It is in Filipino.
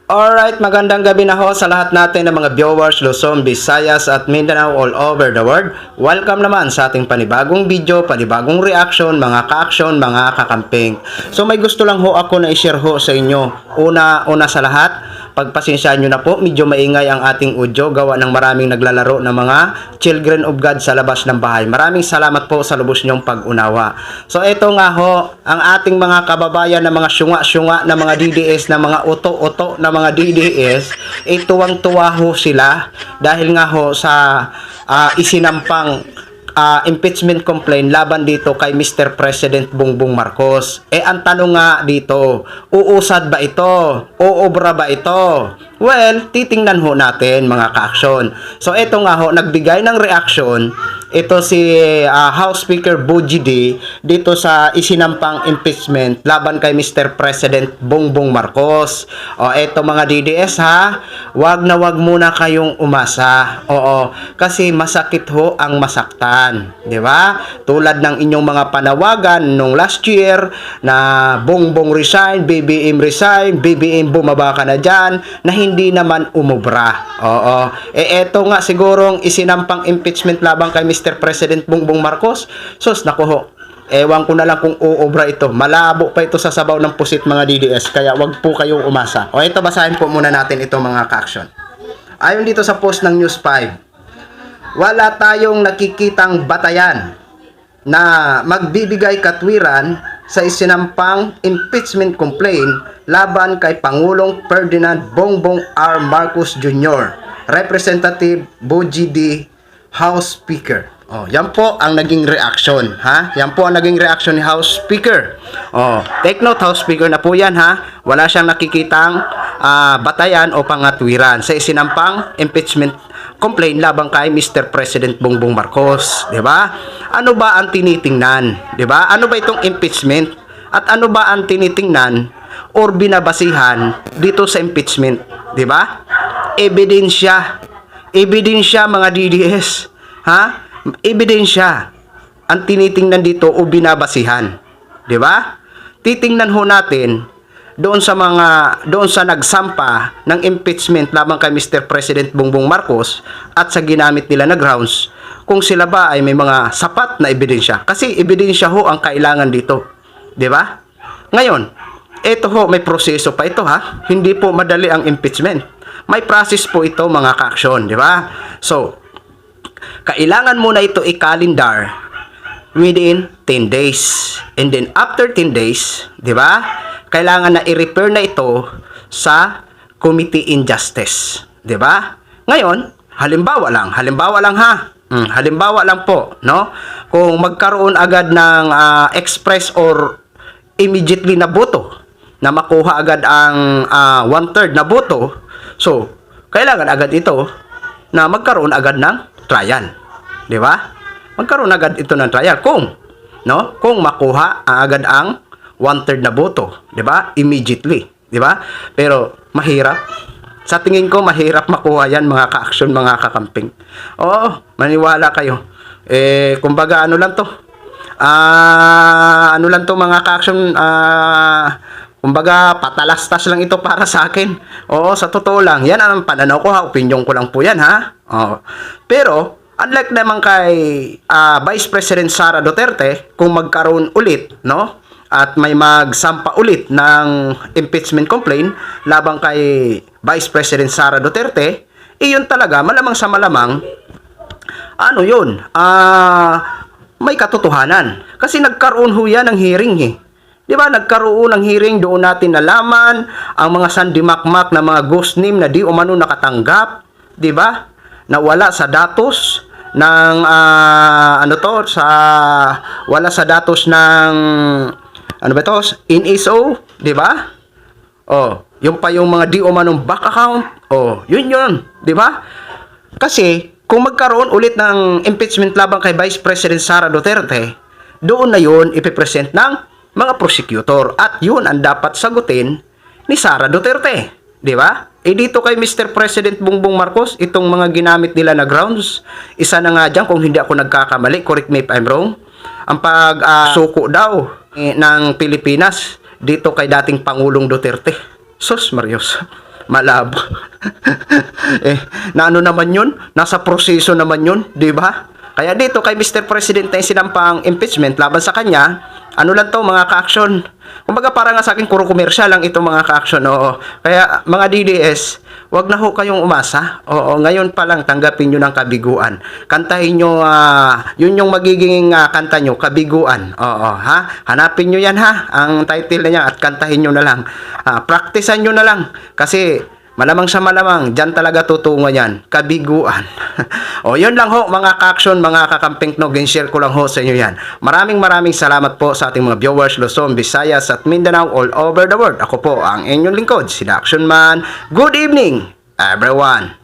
Alright, magandang gabi na ho sa lahat natin ng mga viewers Luzon, Visayas at Mindanao all over the world. Welcome naman sa ating panibagong video, panibagong reaction, mga ka-action, mga kakamping. So may gusto lang ho ako na i-share ho sa inyo. Una sa lahat, pagpasensyahan nyo na po, medyo maingay ang ating audio gawa ng maraming naglalaro ng mga children of God sa labas ng bahay. Maraming salamat po sa lubos nyong pag-unawa. So ito nga ho, ang ating mga kababayan na mga syunga-syunga na mga DDS, na mga uto-uto na mga DDS, tuwang-tuwa ho sila dahil nga ho sa isinampang impeachment complaint laban dito kay Mr. President Bongbong Marcos. Ang tanong nga dito, uusad ba ito? Uobra ba ito? Well, titingnan ho natin mga ka-aksyon. So ito nga ho, nagbigay ng reaction ito si House Speaker Bogie D dito sa isinampang impeachment laban kay Mr. President Bongbong Marcos. Ito mga DDS ha, wag na wag muna kayong umasa. Oo, kasi masakit ho ang masaktan, di ba? Tulad ng inyong mga panawagan nung last year na Bongbong resign, BBM resign, BBM bumaba ka na dyan, na hindi naman umubra. Oo. Eto nga sigurong isinampang impeachment laban kay Mr. President Bongbong Marcos. Sus, naku ho. Ewan ko na lang kung uobra ito. Malabo pa ito sa sabaw ng pusit mga DDS. Kaya wag po kayong umasa. Ito, basahin po muna natin ito mga ka-action. Ayon dito sa post ng News 5, wala tayong nakikitang batayan na magbibigay katwiran sa isinampang impeachment complaint laban kay Pangulong Ferdinand Bongbong R. Marcos Jr., Representative Bogie D., House Speaker. Yan po ang naging reaction, ha? Yan po ang naging reaction ni House Speaker. Take note, House Speaker na po yan, ha? Wala siyang nakikitang batayan o pangatwiran sa isinampang impeachment complaint laban kay Mr. President Bongbong Marcos, 'di ba? Ano ba ang tinitingnan, 'di ba? Ano ba itong impeachment at ano ba ang tinitingnan or binabasihan dito sa impeachment, 'di ba? Ebidensya. Ebidensya mga DDS, ha? Ebidensya ang tinitingnan dito o binabasihan, 'di ba? Titingnan ho natin doon sa nagsampa ng impeachment laban kay Mr. President Bongbong Marcos at sa ginamit nila na grounds kung sila ba ay may mga sapat na ebidensya. Kasi ebidensya ho ang kailangan dito, 'di ba? Ngayon, ito ho, may proseso pa ito ha. Hindi po madali ang impeachment. May process po ito mga ka-aksyon, 'di ba? So, kailangan muna ito i-calendar within 10 days. And then after 10 days, 'di ba? Kailangan na i-refer na ito sa Committee in Justice, 'di ba? Ngayon, halimbawa lang ha. Halimbawa lang po, no? Kung magkaroon agad ng express or immediately na boto, na makuha agad ang 1/3 na boto, so kailangan agad ito na magkaroon agad ng trial, 'di ba? Magkaroon agad ito ng trial kung makuha agad ang 1/3 na boto, 'di ba? Immediately, 'di ba? Pero mahirap. Sa tingin ko mahirap makuha 'yan mga ka-action, mga kakamping. Oo, maniwala kayo. Kumbaga ano lang 'to? Mga ka-action, kumbaga patalastas lang ito para sa akin. Oo, sa totoo lang. 'Yan ang pananaw ko ha, opinion ko lang po 'yan ha. Pero unlike naman kay Vice President Sara Duterte, kung magkaroon ulit, no? At may magsampa ulit ng impeachment complaint laban kay Vice President Sara Duterte, iyon talaga malamang sa malamang may katotohanan. Kasi nagkaroon ho yan ng hearing eh. Di ba? Nagkaroon ng hearing, doon natin nalaman ang mga sandimakmak na mga ghost name na di umano nakatanggap, di ba? Na wala sa datos ng wala sa datos ng NSO, di ba? Yung pa yung mga di umanong back account. Yun, di ba? Kasi kung magkaroon ulit ng impeachment laban kay Vice President Sara Duterte, doon na yun ipipresent ng mga prosecutor at yun ang dapat sagutin ni Sara Duterte, di ba? Dito kay Mr. President Bongbong Marcos, itong mga ginamit nila na grounds, isa na nga dyan, kung hindi ako nagkakamali, correct me if I'm wrong, ang pag-suko daw ng Pilipinas dito kay dating Pangulong Duterte. Sus Marios. Malabo. Na ano naman yun? Nasa proseso naman yun, di ba? Kaya dito kay Mr. President na sinampang impeachment laban sa kanya, ano lang to mga ka-action. Kumbaga para nga sa akin puro komersyal lang itong mga ka-action. Oo. Kaya mga DDS, wag na ho kayong umasa. Oo, ngayon pa lang tanggapin nyo ng kabiguan. Kantahin nyo, yun yung magiging kanta nyo, kabiguan. Oo, ha? Hanapin nyo yan ha, ang title na niya at kantahin nyo na lang. Praktisan nyo na lang. Kasi malamang sa malamang, dyan talaga tutungo yan. Kabiguan. O, yun lang ho, mga ka-action, mga kakamping no, share ko lang ho sa inyo yan. Maraming salamat po sa ating mga viewers, Luzon, Visayas, at Mindanao all over the world. Ako po, ang inyong lingkod, si The Action Man. Good evening, everyone.